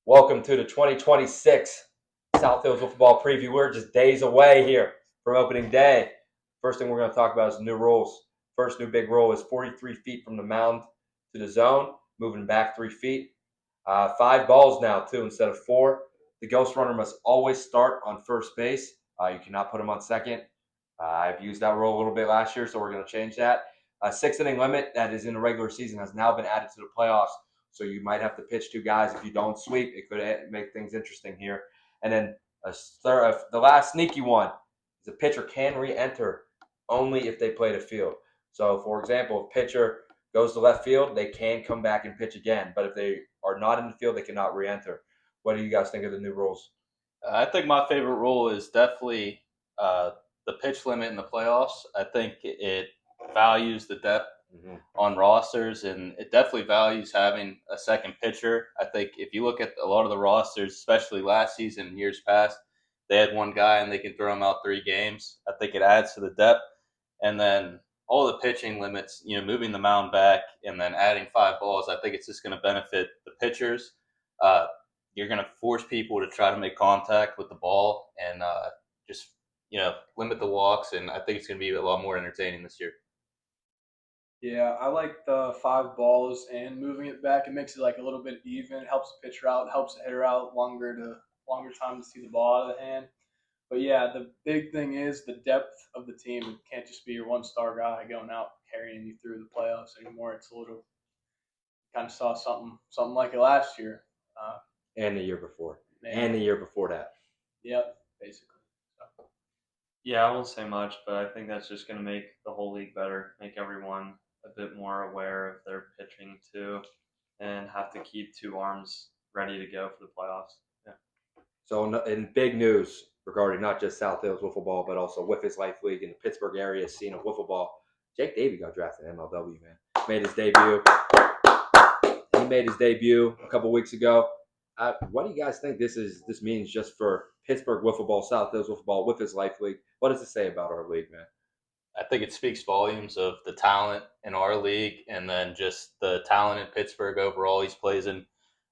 Welcome to the 2026 South Hills Football Preview. We're just days away here from opening day. First thing we're going to talk about is new rules. First new big rule is 43 feet from the mound to the zone, moving back 3 feet. 5 balls now, too, instead of 4. The ghost runner must always start on first base. You cannot put him on second. I've used that rule a little bit last year, so we're going to change that. A 6-inning limit that is in the regular season has now been added to the playoffs. So you might have to pitch 2 guys. If you don't sweep, it could make things interesting here. And then the last sneaky one is a pitcher can re-enter only if they play the field. So, for example, if pitcher goes to left field, they can come back and pitch again. But if they are not in the field, they cannot re-enter. What do you guys think of the new rules? I think my favorite rule is definitely the pitch limit in the playoffs. I think it values the depth on rosters, and it definitely values having a second pitcher. I think if you look at a lot of the rosters, especially last season and years past, they had one guy and they can throw him out 3 games. I think it adds to the depth. And then all the pitching limits, moving the mound back and then adding 5 balls, I think it's just going to benefit the pitchers. You're going to force people to try to make contact with the ball and just, limit the walks. And I think it's going to be a lot more entertaining this year. Yeah, I like the 5 balls and moving it back. It makes it like a little bit even. It helps the pitcher out, helps the hitter out longer time to see the ball out of the hand. But yeah, the big thing is the depth of the team. It can't just be your 1-star guy going out carrying you through the playoffs anymore. It's a little kind of saw something like it last year. And the year before. And the year before that. Yep, basically. So. Yeah, I won't say much, but I think that's just going to make the whole league better, make everyone a bit more aware of their pitching too, and have to keep 2 arms ready to go for the playoffs. Yeah. So in big news regarding not just South Hills Wiffle Ball, but also Wiffle's Life League in the Pittsburgh area scene of Wiffle Ball, Jake Daure got drafted in MLW, man. Made his debut. He made his debut a couple weeks ago. What do you guys think this means just for Pittsburgh Wiffle Ball, South Hills Wiffle Ball, Wiffle's Life League? What does it say about our league, man? I think it speaks volumes of the talent in our league and then just the talent in Pittsburgh overall. He's plays in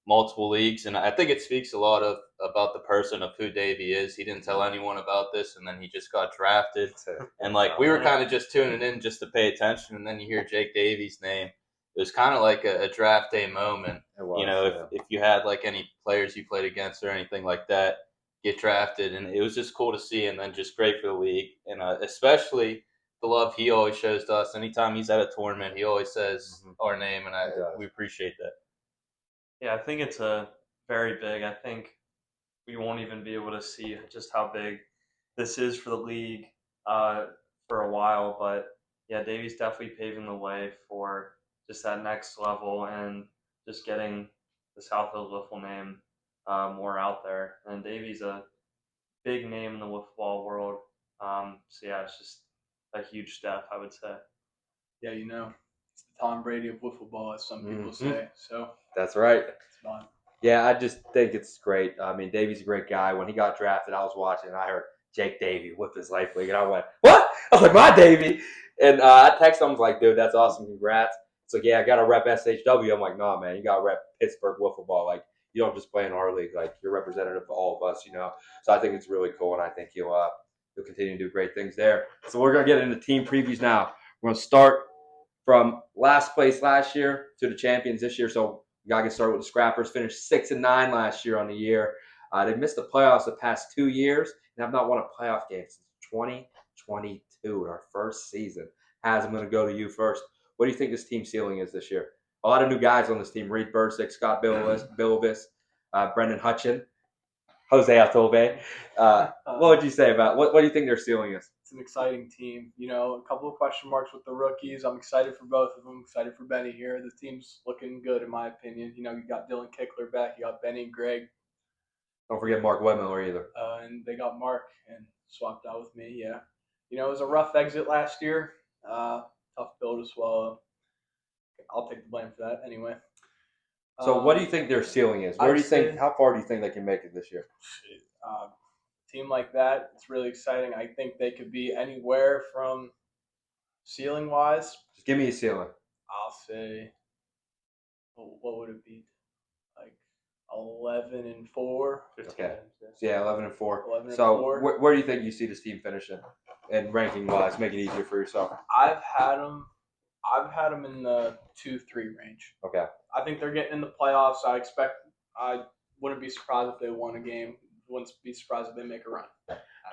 multiple leagues, and I think it speaks a lot about the person of who Daure is. He didn't tell anyone about this, and then he just got drafted. And we were kind of just tuning in just to pay attention, and then you hear Jake Daure's name. It was kind of like a draft day moment. If you had any players you played against or anything like that get drafted, and it was just cool to see, and then just great for the league, and especially the love he always shows to us. Anytime he's at a tournament, he always says our name, and we appreciate that. Yeah, I think it's very big. I think we won't even be able to see just how big this is for the league for a while. But yeah, Daure's definitely paving the way for just that next level and just getting the South Hills Wiffle name more out there. And Daure's a big name in the wiffle ball world. So yeah, it's just a huge step, I would say. Yeah, it's the Tom Brady of wiffle ball, as some people say. So that's right. It's fun. Yeah, I just think it's great. I mean, Daure's a great guy. When he got drafted, I was watching, and I heard Jake Daure with his Life League, and I went, "What?" I was like, "My Daure!" And I texted him, I was like, "Dude, that's awesome. Congrats." It's like, "Yeah, I got to rep SHW." I'm like, "Nah, man, you got to rep Pittsburgh Wiffle Ball. You don't just play in our league. You're representative of all of us, So I think it's really cool, and I think you'll continue to do great things there. So we're going to get into team previews now. We're going to start from last place last year to the champions this year. So we got to get started with the Scrappers. Finished 6-9 last year on the year. They missed the playoffs the past 2 years and have not won a playoff game since 2022, our first season. Haz, I'm going to go to you first. What do you think this team ceiling is this year? A lot of new guys on this team. Reed Bursick, Scott Billovis, Brendan Hutchin, Jose Altuve. What would you say about what do you think their ceiling is? It's an exciting team. A couple of question marks with the rookies. I'm excited for both of them. Excited for Benny here. The team's looking good, in my opinion. You got Dylan Kickler back. You got Benny, Greg. Don't forget Mark Webmiller either. And they got Mark and swapped out with me. Yeah. It was a rough exit last year. Tough build as well. I'll take the blame for that anyway. So what do you think their ceiling is? How far do you think they can make it this year? Team like that, it's really exciting. I think they could be anywhere from ceiling wise. Just give me a ceiling. I'll say, what would it be? 11-4. 15 Okay. games, yeah. So, yeah, 11-4. 11-4. So where do you think you see this team finishing, and ranking wise, make it easier for yourself? I've had them in the 2-3 range. Okay. I think they're getting in the playoffs. I wouldn't be surprised if they won a game. Wouldn't be surprised if they make a run.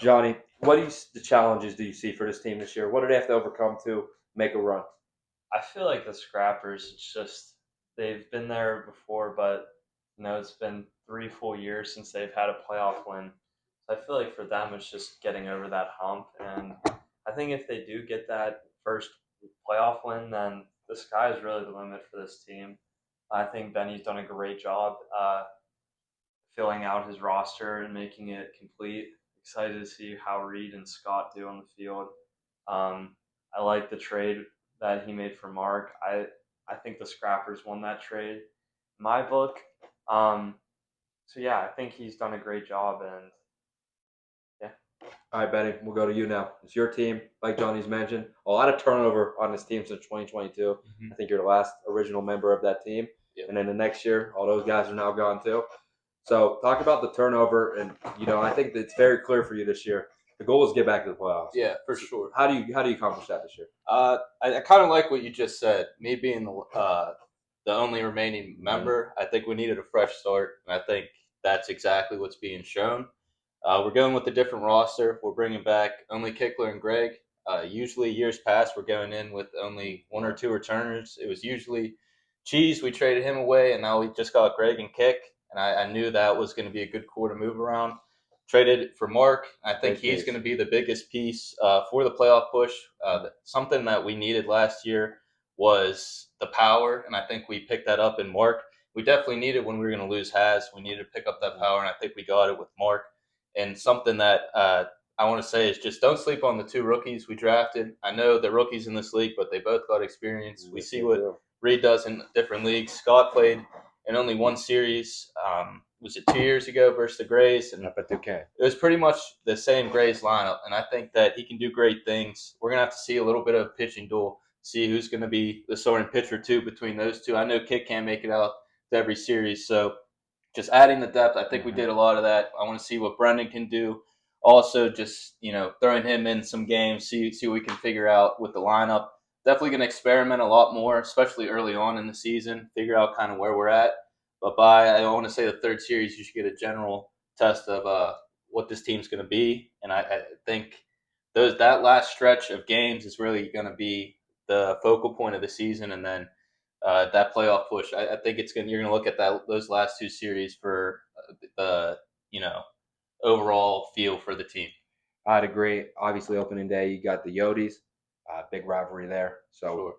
Johnny, what the challenges do you see for this team this year? What do they have to overcome to make a run? I feel like the Scrappers, it's just they've been there before, but it's been 3 full years since they've had a playoff win. So I feel like for them, it's just getting over that hump. And I think if they do get that first playoff win, then the sky is really the limit for this team. I think Benny's done a great job filling out his roster and making it complete. Excited to see how Reed and Scott do on the field. I like the trade that he made for Mark. I think the Scrappers won that trade in my book. So yeah, I think he's done a great job, and yeah. All right, Benny, we'll go to you now. It's your team, like Johnny's mentioned. A lot of turnover on this team since 2022. Mm-hmm. I think you're the last original member of that team. Yep. And then the next year, all those guys are now gone too. So talk about the turnover, and I think that it's very clear for you this year. The goal is to get back to the playoffs. Yeah, for sure. How do you accomplish that this year? I kind of like what you just said. Me being the only remaining member, I think we needed a fresh start, and I think that's exactly what's being shown. We're going with a different roster. We're bringing back only Kickler and Greg. Usually, years past, we're going in with only 1 or 2 returners. It was usually Cheese. We traded him away, and now we just got Greg and Kick. And I knew that was going to be a good core to move around. Traded for Mark. I think he's going to be the biggest piece for the playoff push. Something that we needed last year was the power, and I think we picked that up in Mark. We definitely needed when we were going to lose Haz. We needed to pick up that power, and I think we got it with Mark. And something that I want to say is just don't sleep on the 2 rookies we drafted. I know they're rookies in this league, but they both got experience. We see what Reed does in different leagues. Scott played in only 1 series. Was it 2 years ago versus the Grays? And Up at 2K. it was pretty much the same Grays lineup, and I think that he can do great things. We're going to have to see a little bit of pitching duel, see who's going to be the starting pitcher too between those 2. I know Kit can't make it out to every series, so just adding the depth, I think we did a lot of that. I want to see what Brendan can do. Also, just throwing him in some games, see what we can figure out with the lineup. Definitely going to experiment a lot more, especially early on in the season, figure out kind of where we're at. But I want to say the 3rd series, you should get a general test of what this team's going to be. And I think that last stretch of games is really going to be the focal point of the season. And then that playoff push, I think you're going to look at those last 2 series for the overall feel for the team. I'd agree. Obviously, opening day, you got the Yodis, big rivalry there. So Sure.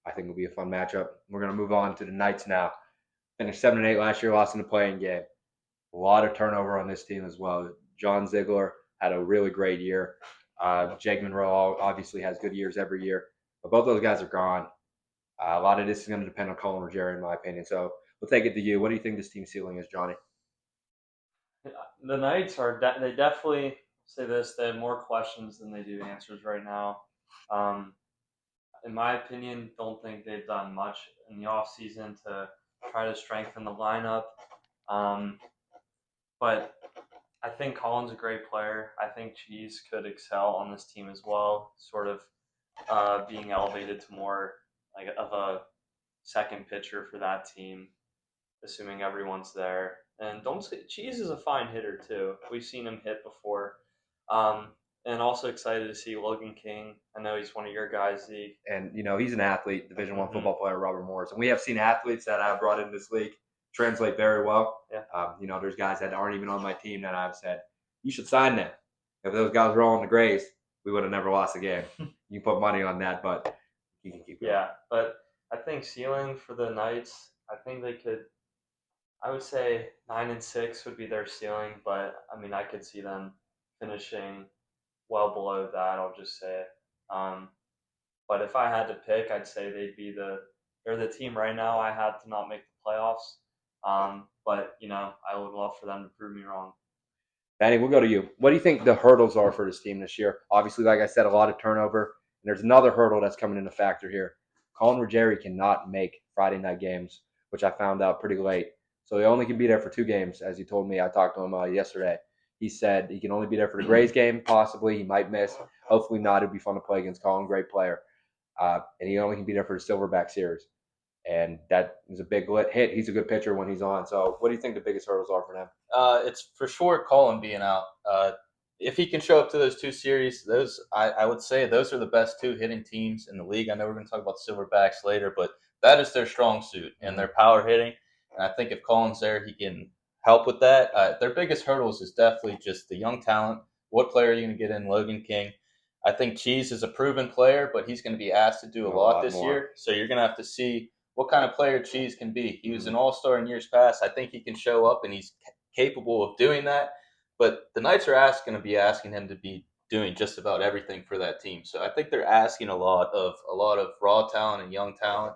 I think it'll be a fun matchup. We're going to move on to the Knights now. Finished 7-8 last year, lost in the playing game. A lot of turnover on this team as well. John Ziegler had a really great year. Jake Monroe obviously has good years every year. But both those guys are gone. A lot of this is going to depend on Colin Ruggieri, in my opinion. So we'll take it to you. What do you think this team ceiling is, Johnny? The Knights they definitely say this. They have more questions than they do answers right now. In my opinion, don't think they've done much in the offseason to try to strengthen the lineup. But I think Colin's a great player. I think Cheese could excel on this team as well, sort of being elevated to more like of a second pitcher for that team, assuming everyone's there. And don't say Cheese is a fine hitter too. We've seen him hit before. And also excited to see Logan King. I know he's one of your guys, Zeke. And, he's an athlete, Division I football player, Robert Morris. And we have seen athletes that I've brought into this league translate very well. Yeah. There's guys that aren't even on my team that I've said, you should sign them. If those guys were all in the Grays, we would have never lost a game. You can put money on that, but you can keep going. Yeah, but I think ceiling for the Knights, I think they could, I would say 9-6 would be their ceiling, but I mean, I could see them finishing well below that, I'll just say. But if I had to pick, I'd say they're the team right now I had to not make the playoffs. But, I would love for them to prove me wrong. Danny, we'll go to you. What do you think the hurdles are for this team this year? Obviously, like I said, a lot of turnover. And there's another hurdle that's coming into factor here. Colin Ruggieri cannot make Friday night games, which I found out pretty late. So he only can be there for 2 games, as he told me. I talked to him yesterday. He said he can only be there for the Grays game, possibly. He might miss. Hopefully not. It'd be fun to play against Colin, great player. And he only can be there for the Silverback series. And that is a big hit. He's a good pitcher when he's on. So what do you think the biggest hurdles are for him? It's for sure Colin being out. If he can show up to those 2 series, I would say those are the best 2 hitting teams in the league. I know we're going to talk about Silverbacks later, but that is their strong suit and their power hitting. And I think if Colin's there, he can help with that. Their biggest hurdles is definitely just the young talent. What player are you going to get in? Logan King. I think Cheese is a proven player, but he's going to be asked to do a lot this year. So you're going to have to see what kind of player Cheese can be. He was an all-star in years past. I think he can show up, and he's capable of doing that. But the Knights are going to be asking him to be doing just about everything for that team. So I think they're asking a lot of raw talent and young talent.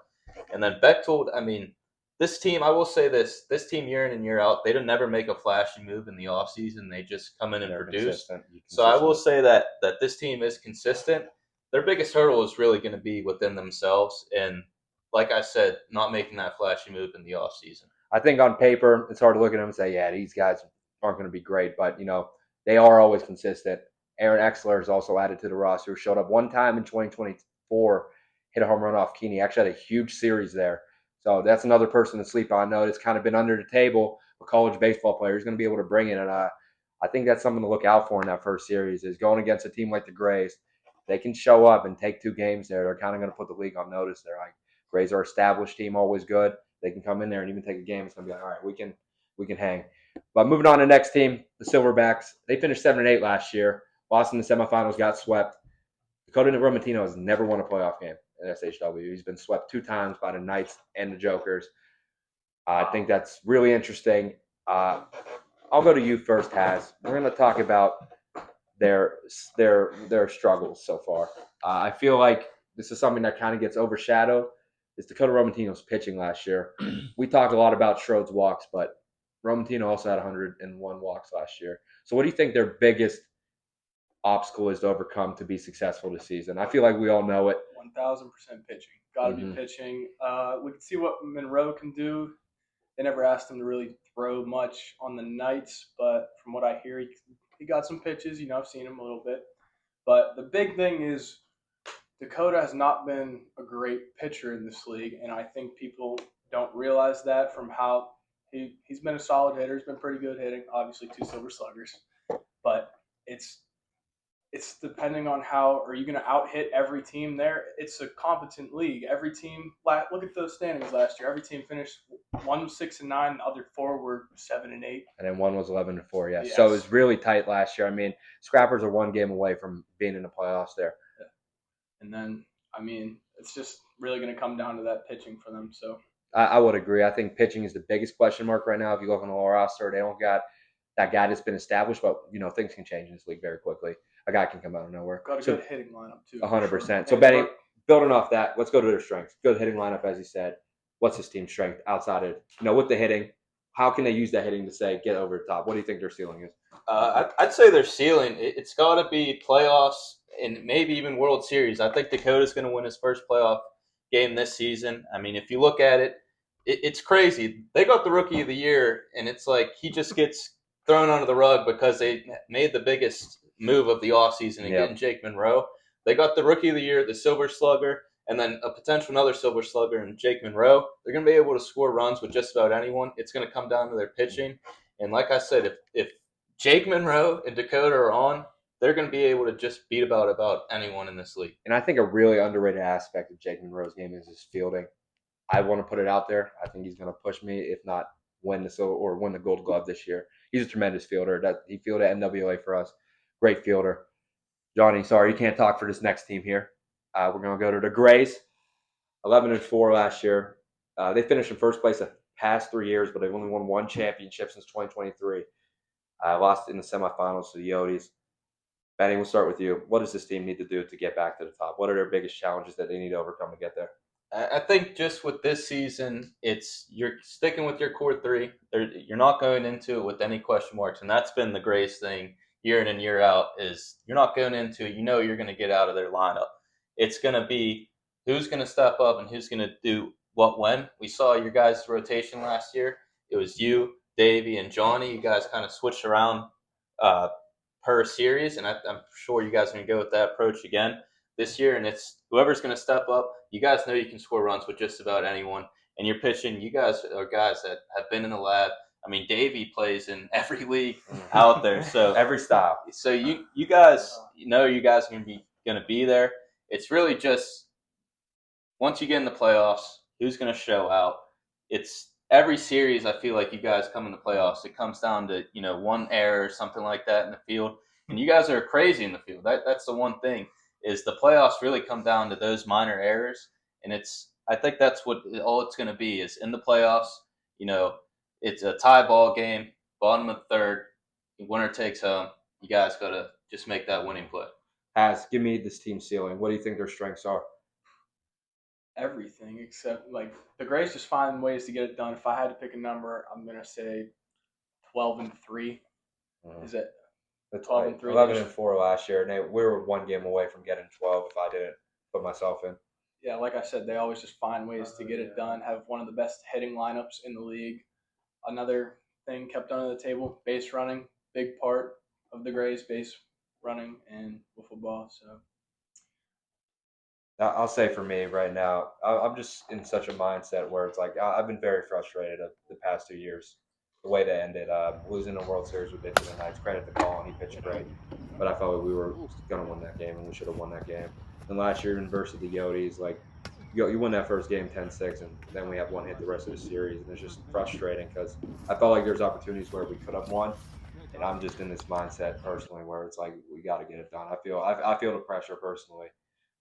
And then Bechtold, I mean, this team, I will say this team year in and year out, they don't never make a flashy move in the offseason. They just come in and produce. So I will say that this team is consistent. Their biggest hurdle is really going to be within themselves. And like I said, not making that flashy move in the offseason. I think on paper, it's hard to look at them and say, yeah, these guys aren't going to be great. But, they are always consistent. Aaron Exler is also added to the roster, who showed up one time in 2024, hit a home run off Keeney. Actually had a huge series there. So that's another person to sleep on. I know it's kind of been under the table. A college baseball player is going to be able to bring it. And I think that's something to look out for in that first series is going against a team like the Grays. They can show up and take 2 games there. They're kind of going to put the league on notice. They're like, Grays are established team, always good. They can come in there and even take a game. It's going to be like, all right, we can hang. But moving on to the next team, the Silverbacks. They finished 7-8 last year. Lost in the semifinals, got swept. Dakota Romatino has never won a playoff game in SHW. He's been swept 2 times by the Knights and the Jokers. I think that's really interesting. I'll go to you first, Haz. We're going to talk about their struggles so far. I feel like this is something that kind of gets overshadowed. It's Dakota Romatino's pitching last year. We talked a lot about Schroed's walks, but Romatino also had 101 walks last year. So what do you think their biggest obstacle is to overcome to be successful this season? I feel like we all know it. 1,000% pitching. Got to be pitching. We can see what Monroe can do. They never asked him to really throw much on the Knights, but from what I hear, he got some pitches. I've seen him a little bit. But the big thing is Dakota has not been a great pitcher in this league, and I think people don't realize that from how he's been a solid hitter. He's been pretty good hitting, obviously 2 Silver Sluggers. But it's depending on how are you going to out-hit every team there. It's a competent league. Every team, look at those standings last year. Every team finished 1 6-9. The other 4 were 7-8. And then 1 was 11-4. Yeah. Yes. So it was really tight last year. I mean, Scrappers are 1 game away from being in the playoffs there. Yeah. And then, it's just really going to come down to that pitching for them. So I would agree. I think pitching is the biggest question mark right now. If you look on the roster, they don't got that guy that's been established, but things can change in this league very quickly. A guy can come out of nowhere. Got a good hitting lineup too. 100%. So Benny, building off that, let's go to their strengths. Good hitting lineup, as you said. What's his team's strength outside of with the hitting? How can they use that hitting to say get over the top? What do you think their ceiling is? I'd say their ceiling. It's got to be playoffs and maybe even World Series. I think Dakota's going to win his first playoff game this season. I mean, if you look at it, it's crazy. They got the Rookie of the Year, and it's like he just gets thrown under the rug because they made the biggest move of the offseason and getting Jake Monroe. They got the Rookie of the Year, the Silver Slugger, and then a potential another Silver Slugger in Jake Monroe. They're going to be able to score runs with just about anyone. It's going to come down to their pitching. And like I said, if Jake Monroe and Dakota are on, they're going to be able to just beat about anyone in this league. And I think a really underrated aspect of Jake Monroe's game is his fielding. I want to put it out there. I think he's going to push me, if not win the Gold Glove this year. He's a tremendous fielder. He fielded at NWA for us. Great fielder. Johnny, sorry, you can't talk for this next team here. We're going to go to the Grays. 11-4 last year. They finished in first place the past 3 years, but they've only won 1 championship since 2023. Lost in the semifinals to the Yotes. Benny, we'll start with you. What does this team need to do to get back to the top? What are their biggest challenges that they need to overcome to get there? I think just with this season, you're sticking with your core 3. You're not going into it with any question marks, and that's been the Grays thing year in and year out is you're not going into it. You're going to get out of their lineup. It's going to be who's going to step up and who's going to do what when. We saw your guys' rotation last year. it was you, Davey, and Johnny. You guys kind of switched around per series, and I'm sure you guys are going to go with that approach again this year. And it's whoever's going to step up. You guys know you can score runs with just about anyone, and you're pitching. You guys are guys that have been in the lab. I mean, Davey plays in every league out there, so Every style. So you guys know you guys are going to be there. It's really just once you get in the playoffs, who's going to show out. It's every series. I feel like you guys come in the playoffs. It comes down to one error or something like that in the field, and you guys are crazy in the field. That's the one thing is the playoffs really come down to those minor errors, and I think that's what all it's going to be is in the playoffs. It's a tie ball game, bottom of the third, winner takes home. You guys got to just make that winning play. Give me this team ceiling. What do you think their strengths are? Everything except the Grays just find ways to get it done. If I had to pick a number, I'm gonna say 12-3. Is it? That's 12-3. 11-4 last year, and we were one game away from getting 12 if I didn't put myself in. Yeah, like I said, they always just find ways to get it done. Have one of the best hitting lineups in the league. Another thing kept under the table, base running, big part of the Grays, base running and wiffle ball. So I'll say for me right now, I'm just in such a mindset where it's like I've been very frustrated of the past 2 years. The way to end it, losing the World Series with Benicio tonight. Credit to Colin, he pitched great, but I felt like we were going to win that game, and we should have won that game. And last year, in versus the Yodis, like you win that first game 10-6, and then we have one hit the rest of the series, and it's just frustrating because I felt like there's opportunities where we could have won, and I'm just in this mindset personally where it's like we got to get it done. I feel the pressure personally.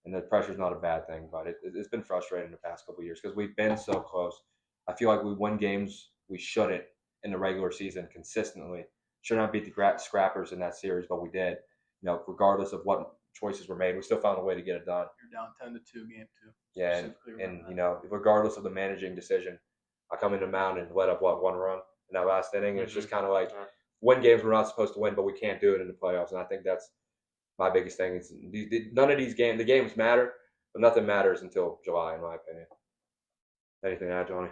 And the pressure's not a bad thing, but it's been frustrating the past couple of years because we've been so close. I feel like we win games we shouldn't in the regular season consistently. Should not beat the Scrappers in that series, but we did. Regardless of what choices were made, we still found a way to get it done. You're down 10-2 game 2. Yeah, and regardless of the managing decision, I come into the mound and let up one run in that last inning. And it's just kind of like win games we're not supposed to win, but we can't do it in the playoffs. And I think that's my biggest thing is none of these games. The games matter, but nothing matters until July, in my opinion. Anything to add, Johnny?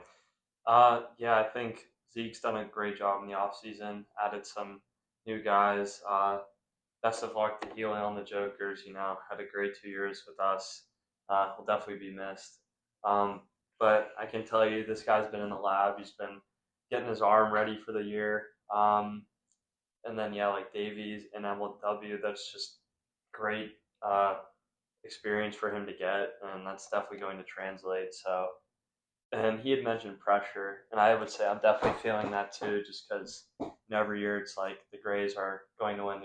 Yeah, I think Zeke's done a great job in the offseason, added some new guys. Best of luck to Healy on the Jokers. Had a great 2 years with us. He'll definitely be missed. But I can tell you, this guy's been in the lab. He's been getting his arm ready for the year. And then, like Davies and MLW, that's just great experience for him to get, and that's definitely going to translate. So, and he had mentioned pressure, and I would say I'm definitely feeling that too, just because every year it's like the Grays are going to win,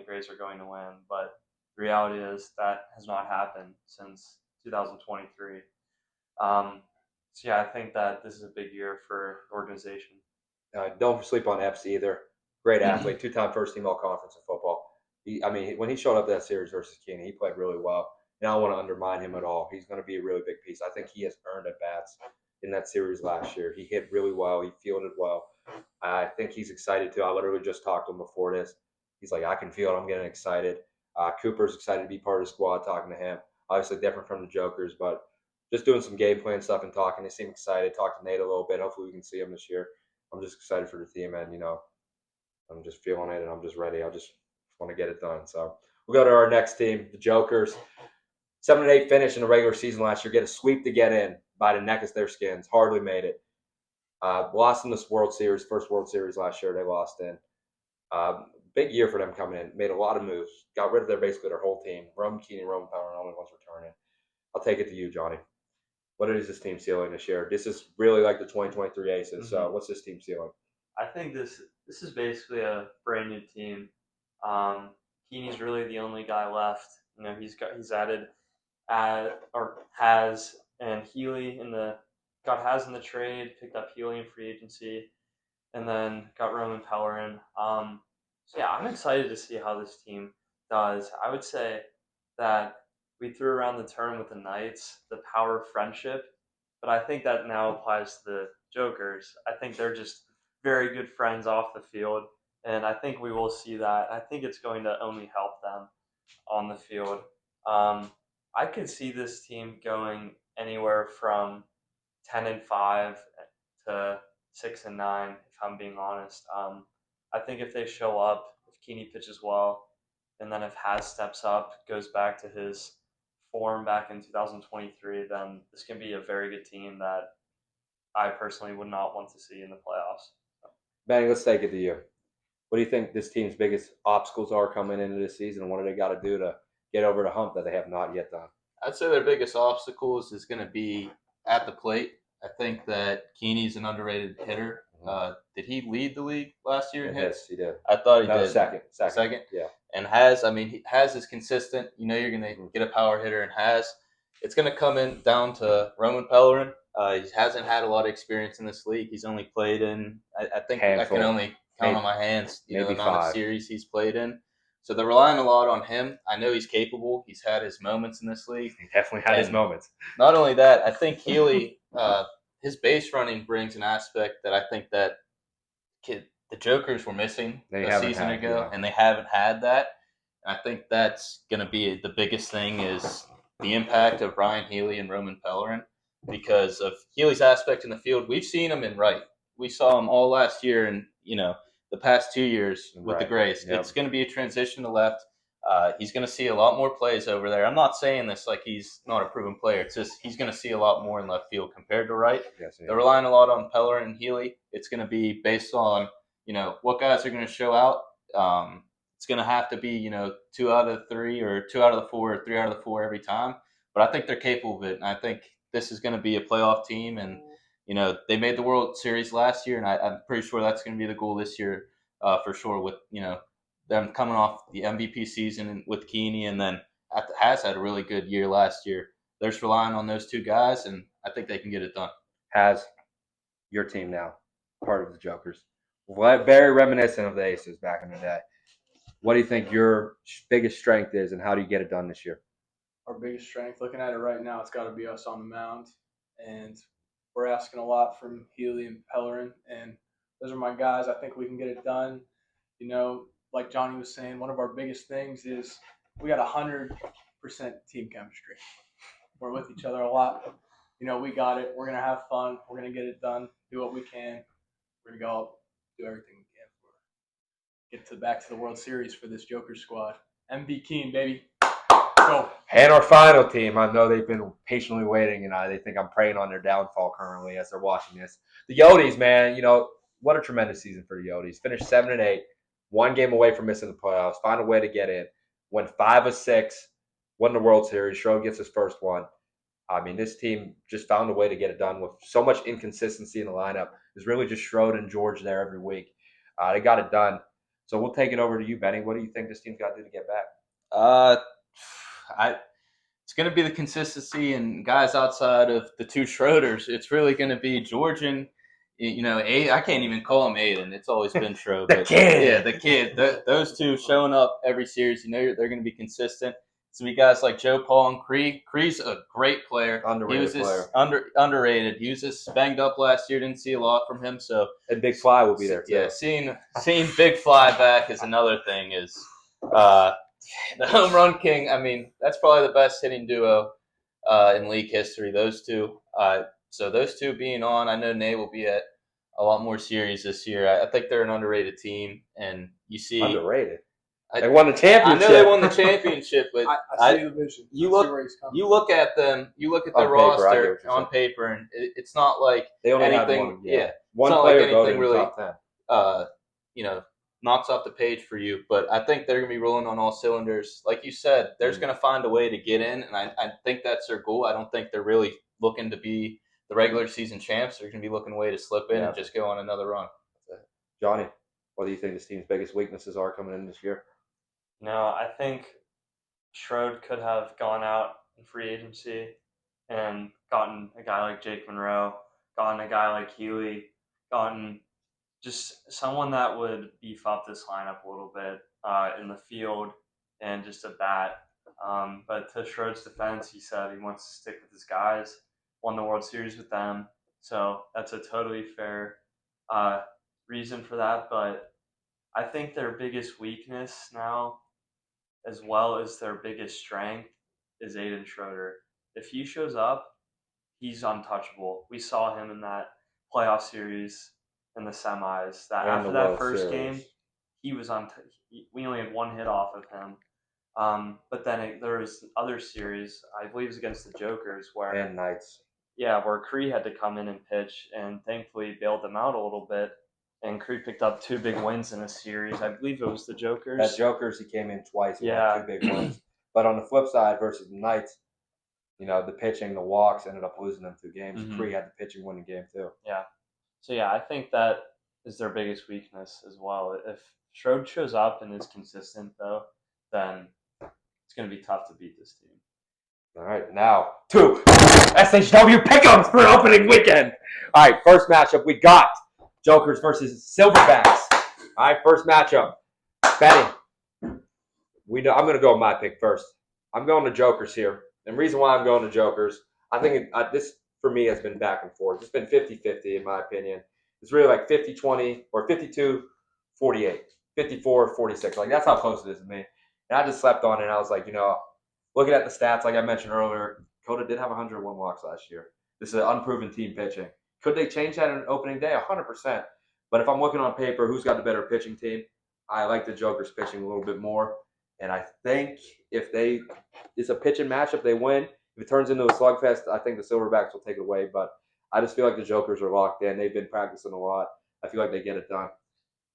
but the reality is that has not happened since 2023. So yeah, I think that this is a big year for the organization. Don't sleep on Epps either. Great athlete, 2-time first-team all-conference in football. When he showed up that series versus Keeney, he played really well. And I don't want to undermine him at all. He's going to be a really big piece. I think he has earned at-bats in that series last year. He hit really well. He fielded well. I think he's excited, too. I literally just talked to him before this. He's like, I can feel it. I'm getting excited. Cooper's excited to be part of the squad, talking to him. Obviously different from the Jokers, but just doing some game plan stuff and talking. They seem excited. Talked to Nate a little bit. Hopefully we can see him this year. I'm just excited for the team, and, I'm just feeling it, and I'm just ready. I just want to get it done. So we'll go to our next team, the Jokers. 7-8 finish in the regular season last year. Get a sweep to get in by the neck of their skins. Hardly made it. Lost in this World Series, first World Series last year. They lost in. Big year for them coming in. Made a lot of moves. Got rid of basically their whole team. Roman Keeney, Roman Power, and only ones returning. I'll take it to you, Johnny. What is this team ceiling this year? This is really like the 2023 Aces. Mm-hmm. So what's this team ceiling? I think this is basically a brand new team. Keeney's really the only guy left. He's added Haz and Healy got Haz in the trade, picked up Healy in free agency, and then got Roman Power in. So yeah, I'm excited to see how this team does. I would say that we threw around the term with the Knights, the power of friendship, but I think that now applies to the Jokers. I think they're just very good friends off the field, and I think we will see that. I think it's going to only help them on the field. I could see this team going anywhere from 10-5 to 6-9. If I'm being honest, I think if they show up, if Keeney pitches well, and then if Haz steps up, goes back to his form back in 2023, then this can be a very good team that I personally would not want to see in the playoffs. Benny, let's take it to you. What do you think this team's biggest obstacles are coming into this season, and what do they got to do to get over the hump that they have not yet done? I'd say their biggest obstacles is going to be at the plate. I think that Keeney's an underrated hitter. Did he lead the league last year in hits? Yes, he did. I thought he No, did. Second. Yeah. And Haz is consistent. You know you're going to get a power hitter in Haz. It's going to come in down to Roman Pellerin. He hasn't had a lot of experience in this league. He's only played in, I think Handful. I can only count on my hands the maybe amount 5 of series he's played in. So they're relying a lot on him. I know he's capable. He's had his moments in this league. He definitely had his moments. Not only that, I think Healy, his base running brings an aspect that I think that the Jokers were missing a season ago, and they haven't had that. And I think that's going to be the biggest thing is the impact of Ryan Healy and Roman Pellerin because of Healy's aspect in the field. We've seen him in right. We saw him all last year and, the past 2 years with the Grays. Yep. It's going to be a transition to left. He's going to see a lot more plays over there. I'm not saying this like he's not a proven player. It's just he's going to see a lot more in left field compared to right. Yes, they're relying a lot on Pellerin and Healy. It's going to be based on, what guys are going to show out. It's going to have to be, 2 out of 3 or 2 out of the 4 or 3 out of the 4 every time. But I think they're capable of it. And I think this is going to be a playoff team. And, they made the World Series last year. And I'm pretty sure that's going to be the goal this year for sure with, them coming off the MVP season with Keeney and then has had a really good year last year. They're just relying on those 2 guys, and I think they can get it done. Has your team now, part of the Jokers. Very reminiscent of the Aces back in the day. What do you think your biggest strength is, and how do you get it done this year? Our biggest strength, looking at it right now, it's got to be us on the mound. And we're asking a lot from Healy and Pellerin, and those are my guys. I think we can get it done. Like Johnny was saying, one of our biggest things is we got 100% team chemistry. We're with each other a lot. We got it. We're going to have fun. We're going to get it done, do what we can. We're going to go out, do everything we can. Get back to the World Series for this Joker squad. MV Keen, baby. Go. And our final team, I know they've been patiently waiting, and they think I'm preying on their downfall currently as they're watching this. The Yotes, man, what a tremendous season for the Yotes. Finished 7-8. 1 game away from missing the playoffs, find a way to get in, went 5 of 6, won the World Series. Schroed gets his first one. I mean, this team just found a way to get it done with so much inconsistency in the lineup. It's really just Schroed and George there every week. They got it done. So we'll take it over to you, Benny. What do you think this team's got to do to get back? It's going to be the consistency and guys outside of the 2 Schroeders. It's really going to be George and I can't even call him Aiden. It's always been Schroed. The kid. Yeah, the kid. Those 2 showing up every series. They're going to be consistent. So we guys like Joe Paul and Cree. Cree's a great player. Underrated player. Underrated. He was just banged up last year. Didn't see a lot from him. So and Big Fly will be there too. Yeah, seeing Big Fly back is another thing. Is the home run king. I mean, that's probably the best hitting duo in league history. Those 2. So those 2 being on, I know Nate will be at a lot more series this year. I think they're an underrated team, and you see underrated. They won the championship. I know they won the championship, but I see the vision. You look at them. You look at their roster on paper, and it's not like they only anything. Had one. Yeah, one player like anything really. Top 10. Knocks off the page for you. But I think they're going to be rolling on all cylinders. Like you said, they're going to find a way to get in, and I think that's their goal. I don't think they're really looking to be the regular season champs. They're going to be looking a way to slip in and just go on another run. Johnny, what do you think this team's biggest weaknesses are coming in this year? No, I think Schroed could have gone out in free agency and gotten a guy like Jake Monroe, gotten a guy like Healy, gotten just someone that would beef up this lineup a little bit in the field and just a bat. But to Schroed's defense, he said he wants to stick with his guys, won the World Series with them. So that's a totally fair reason for that. But I think their biggest weakness now, as well as their biggest strength, is Aiden Schroeder. If he shows up, he's untouchable. We saw him in that playoff series in the semis. That And after the that World first Series. game, he was on. We only had one hit off of him. But then there was other series. I believe it was against the Jokers where And Knights. yeah, where Cree had to come in and pitch, and thankfully bailed them out a little bit. And Cree picked up 2 big wins in a series. I believe it was the Jokers. At Jokers, he came in twice. He Yeah. had 2 big wins. But on the flip side, versus the Knights, the pitching, the walks ended up losing them 2 games. Mhm. Cree had the pitching winning game too. Yeah. So yeah, I think that is their biggest weakness as well. If Strode shows up and is consistent though, then it's going to be tough to beat this team. All right, now to SHW Pick'ems for opening weekend. All right, first matchup we got Jokers versus Silverbacks. All right, first matchup. Benny, I'm going to go with my pick first. I'm going to Jokers here. And the reason why I'm going to Jokers, I think this, for me, has been back and forth. It's been 50-50 in my opinion. It's really like 50-20 or 52-48, 54-46. Like, that's how close it is to me. And I just slept on it, and I was like, looking at the stats, like I mentioned earlier, Coda did have 101 walks last year. This is an unproven team pitching. Could they change that in opening day? 100%. But if I'm looking on paper, who's got the better pitching team? I like the Jokers pitching a little bit more. And I think if it's a pitching matchup, they win. If it turns into a slugfest, I think the Silverbacks will take it away. But I just feel like the Jokers are locked in. They've been practicing a lot. I feel like they get it done.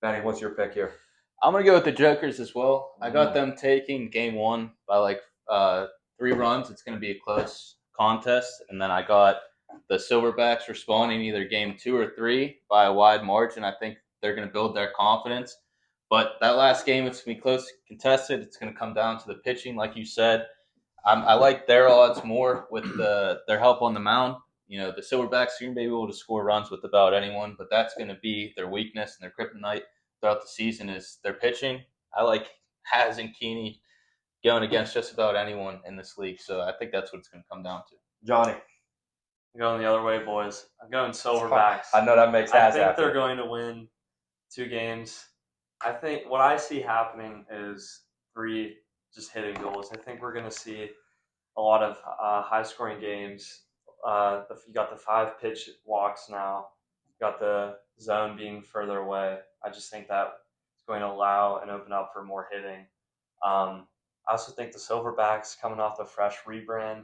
Manny, what's your pick here? I'm going to go with the Jokers as well. I got them taking game 1 by like 3 runs. It's going to be a close contest. And then I got the Silverbacks responding either game 2 or 3 by a wide margin. I think they're going to build their confidence. But that last game, it's going to be close contested. It's going to come down to the pitching, like you said. I like their odds more with their help on the mound. The Silverbacks are going to be able to score runs with about anyone, but that's going to be their weakness and their kryptonite throughout the season is their pitching. I like Haz and Keeney going against just about anyone in this league, so I think that's what it's going to come down to. Johnny. I'm going the other way, boys. I'm going Silverbacks. I know that makes Haz I think happy. they're going to win 2 games. I think what I see happening is 3 just hitting goals. I think we're going to see a lot of high-scoring games. You got the 5 pitch walks now. You got the zone being further away. I just think that it's going to allow and open up for more hitting. I also think the Silverbacks coming off the fresh rebrand,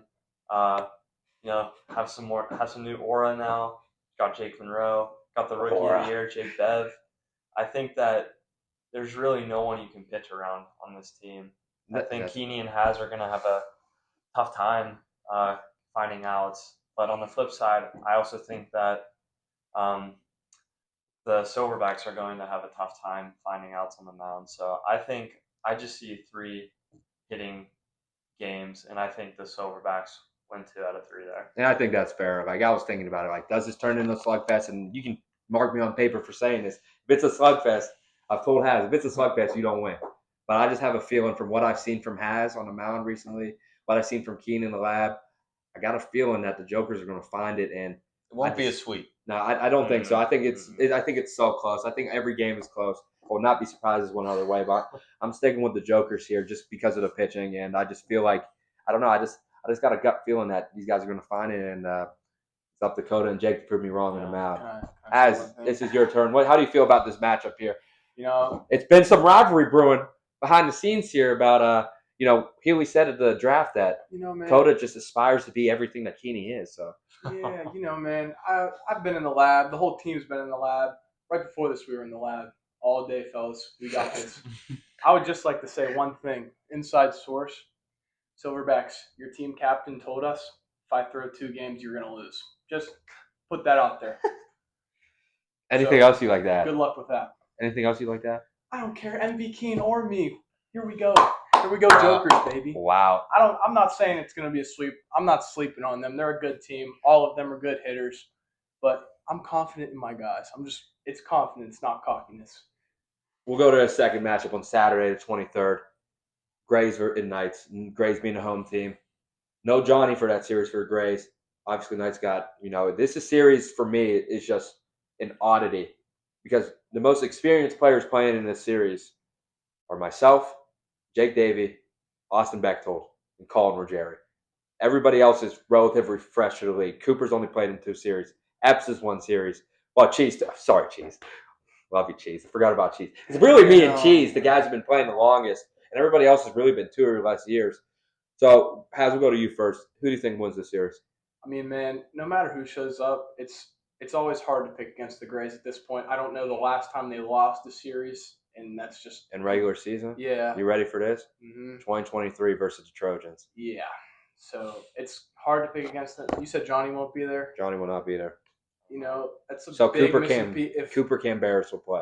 have some new aura now. Got Jake Monroe, got the rookie of the year, Jake Bev. I think that there's really no one you can pitch around on this team. I think Keeney and Haz are going to have a tough time finding outs. But on the flip side, I also think that the Silverbacks are going to have a tough time finding outs on the mound. So I think I just see 3 hitting games, and I think the Silverbacks win 2 out of 3 there. And I think that's fair. Like, I was thinking about it. Like, does this turn into a slugfest? And you can mark me on paper for saying this. If it's a slugfest, I've told Haz, if it's a slugfest, you don't win. But I just have a feeling from what I've seen from Haz on the mound recently, what I've seen from Keen in the lab, I got a feeling that the Jokers are going to find it, and It won't be a sweep. No, I don't think so. I think it's so close. I think every game is close. I will not be surprised as one other way, but I'm sticking with the Jokers here just because of the pitching, and I just feel like I don't know. I just got a gut feeling that these guys are going to find it, and it's up to Coda and Jake to prove me wrong in the mound. As this is your turn, how do you feel about this matchup here? It's been some rivalry brewing behind the scenes here about Healy said at the draft that man, Coda just aspires to be everything that Keeney is. So yeah, man, I've been in the lab. The whole team's been in the lab. Right before this, we were in the lab all day, fellas. We got this. I would just like to say one thing. Inside source, Silverbacks, your team captain told us if I throw 2 games, you're going to lose. Just put that out there. anything else you like that? Good luck with that. Anything else you like that? I don't care, MV Keen or me. Here we go. Here we go, Jokers, baby. Wow. I'm not saying it's going to be a sweep. I'm not sleeping on them. They're a good team. All of them are good hitters. But I'm confident in my guys. It's confidence, not cockiness. We'll go to a second matchup on Saturday, the 23rd. Grays in Knights. Grays being the home team. No Johnny for that series for Grays. Obviously, Knights got, this is series for me is just an oddity because the most experienced players playing in this series are myself, Jake Davey, Austin Bechtold, and Colin Rogeri. Everybody else is relatively fresh to the league. Cooper's only played in 2 series. Epps is 1 series. Well, Cheese. Sorry, Cheese. Love you, Cheese. I forgot about Cheese. It's really me and Cheese, the guys who've been playing the longest, and everybody else has really been 2 or less years. So, Haz, we'll go to you first. Who do you think wins this series? I mean, man, no matter who shows up, it's always hard to pick against the Grays at this point. I don't know the last time they lost a series, and that's just In regular season? Yeah. You ready for this? Mm-hmm. 2023 versus the Trojans. Yeah. So it's hard to pick against them. You said Johnny won't be there. Johnny will not be there. You know, that's a So big Cooper missing piece. If Barris will play.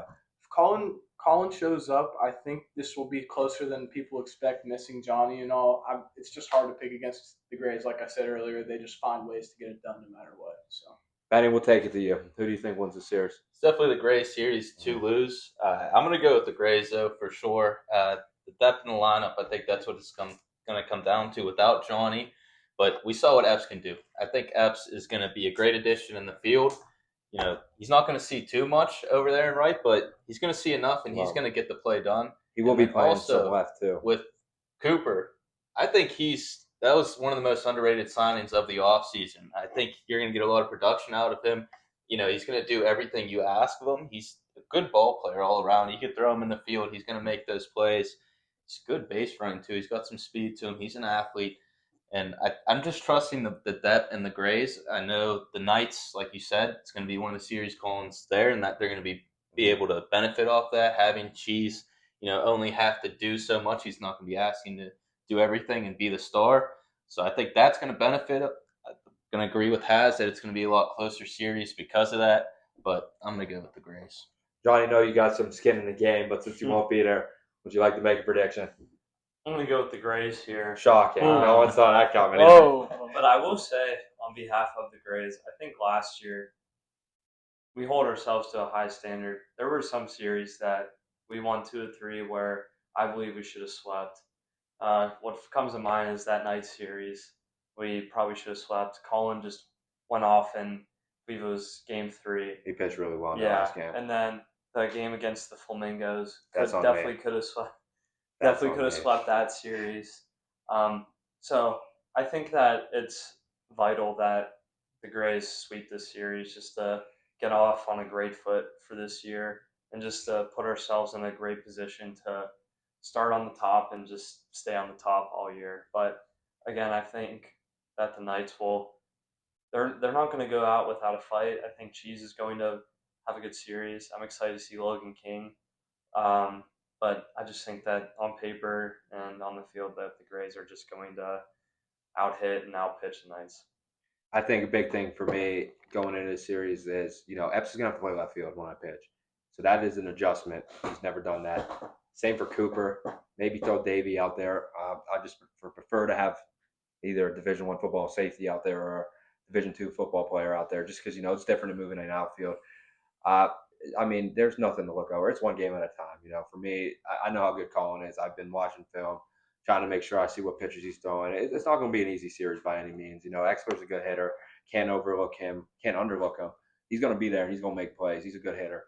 Colin shows up, I think this will be closer than people expect, missing Johnny and all. It's just hard to pick against the Grays. Like I said earlier, they just find ways to get it done no matter what. So, Benny, we'll take it to you. Who do you think wins the series? It's definitely the Grays series to lose. I'm going to go with the Grays, though, for sure. The depth in the lineup, I think that's what it's going to come down to without Johnny. But we saw what Epps can do. I think Epps is going to be a great addition in the field. You know, he's not going to see too much over there in right, but he's going to see enough, and he's going to get the play done. He will be playing some left, too. With Cooper, I think that was one of the most underrated signings of the offseason. I think you're going to get a lot of production out of him. You know, he's going to do everything you ask of him. He's a good ball player all around. You could throw him in the field. He's going to make those plays. He's a good base running, too. He's got some speed to him. He's an athlete. And I'm just trusting the depth and the Grays. I know the Knights, like you said, it's going to be one of the series Collins there, and that they're going to be able to benefit off that. Having Cheese, only have to do so much. He's not going to be asking to do everything and be the star. So I think that's going to benefit. I'm going to agree with Haz that it's going to be a lot closer series because of that. But I'm going to go with the Grays. Johnny, I know you got some skin in the game, but since you won't be there, would you like to make a prediction? I'm going to go with the Grays here. Shocking. No one saw that coming. But I will say, on behalf of the Grays, I think last year we hold ourselves to a high standard. There were some series that we won 2 or 3 where I believe we should have swept. What comes to mind is that night series. We probably should have swept. Colin just went off in, I believe it was game 3. He pitched really well in the last game. And then the game against the Flamingos Definitely could have swept. Definitely could have swept that series. So I think that it's vital that the Grays sweep this series just to get off on a great foot for this year and just to put ourselves in a great position to start on the top and just stay on the top all year. But again, I think that the Knights they're not going to go out without a fight. I think Cheese is going to have a good series. I'm excited to see Logan King. But I just think that on paper and on the field that the Grays are just going to out-hit and out-pitch the Knights. I think a big thing for me going into this series is, Epps is going to have to play left field when I pitch. So that is an adjustment. He's never done that. Same for Cooper. Maybe throw Davey out there. I just prefer to have either a Division I football safety out there or a Division II football player out there just because, it's different than moving in an outfield. I mean, there's nothing to look over. It's one game at a time. For me, I know how good Colin is. I've been watching film, trying to make sure I see what pitches he's throwing. It's not going to be an easy series by any means. Exler's a good hitter. Can't overlook him. Can't underlook him. He's going to be there. He's going to make plays. He's a good hitter.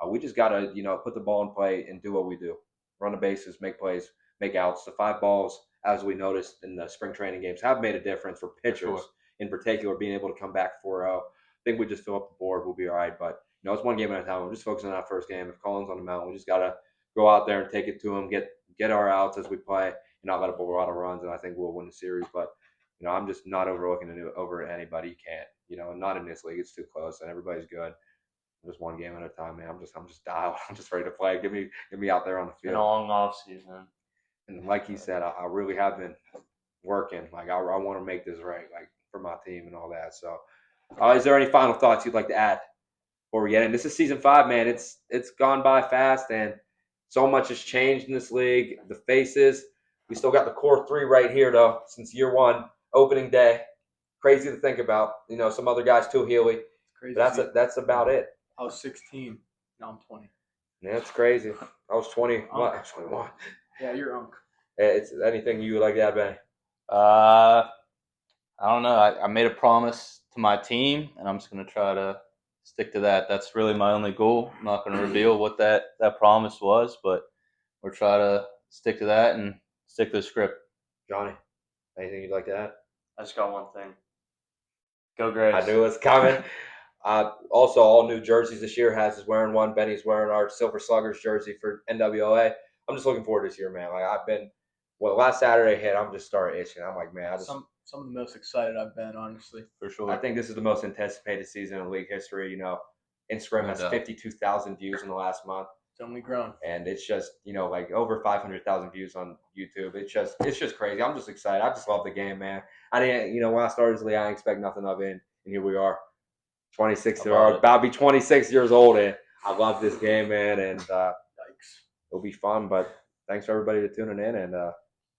We just got to, put the ball in play and do what we do. Run the bases, make plays, make outs. The 5 balls, as we noticed in the spring training games, have made a difference for pitchers in particular, being able to come back 4-0. I think we just fill up the board. We'll be all right. But, it's one game at a time. We're just focusing on that first game. If Colin's on the mound, we just got to go out there and take it to him, get our outs as we play, and not let up a lot of runs, and I think we'll win the series. But, I'm just not overlooking over anybody. You can't, not in this league. It's too close, and everybody's good. Just one game at a time, man. I'm just dialed. I'm just ready to play. Get me out there on the field. Been a long off season. And like he said, I really have been working. Like I want to make this right, like for my team and all that. So, is there any final thoughts you'd like to add before we get in? This is season 5, man. It's gone by fast, and so much has changed in this league. The faces. We still got the core 3 right here, though, since year 1, opening day. Crazy to think about. Some other guys too, Healy. Crazy. That's about it. I was 16. Now I'm 20. Yeah, it's crazy. I was 20. I was 21. Yeah, you're unk. It's anything you would like to add, Benny? I don't know. I made a promise to my team, and I'm just going to try to stick to that. That's really my only goal. I'm not going to reveal what that promise was, but we'll try to stick to that and stick to the script. Johnny, anything you'd like to add? I just got one thing. Go Grays. I knew it was coming. Also, all new jerseys this year. Haz is wearing one. Benny's wearing our Silver Sluggers jersey for NWA. I'm just looking forward this year, man. Like last Saturday hit, I'm just started itching. I'm like, man, Some of the most excited I've been, honestly. For sure. I think this is the most anticipated season in league history. You know, Instagram has 52,000 views in the last month. It's only grown. And it's just, like over 500,000 views on YouTube. It's just crazy. I'm just excited. I just love the game, man. I didn't, when I started this league, I didn't expect nothing of it. And here we are, 26, about to be 26 years old. And I love this game, man. And it'll be fun. But thanks for everybody for tuning in. And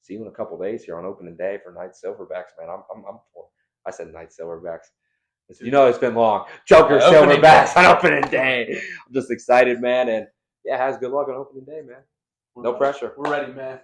see you in a couple days here on opening day for Knights Silverbacks, man. I said Knights Silverbacks. It's been long. Joker Silverbacks on opening day. I'm just excited, man. And yeah, Haz, good luck on opening day, man. No pressure. We're ready, man.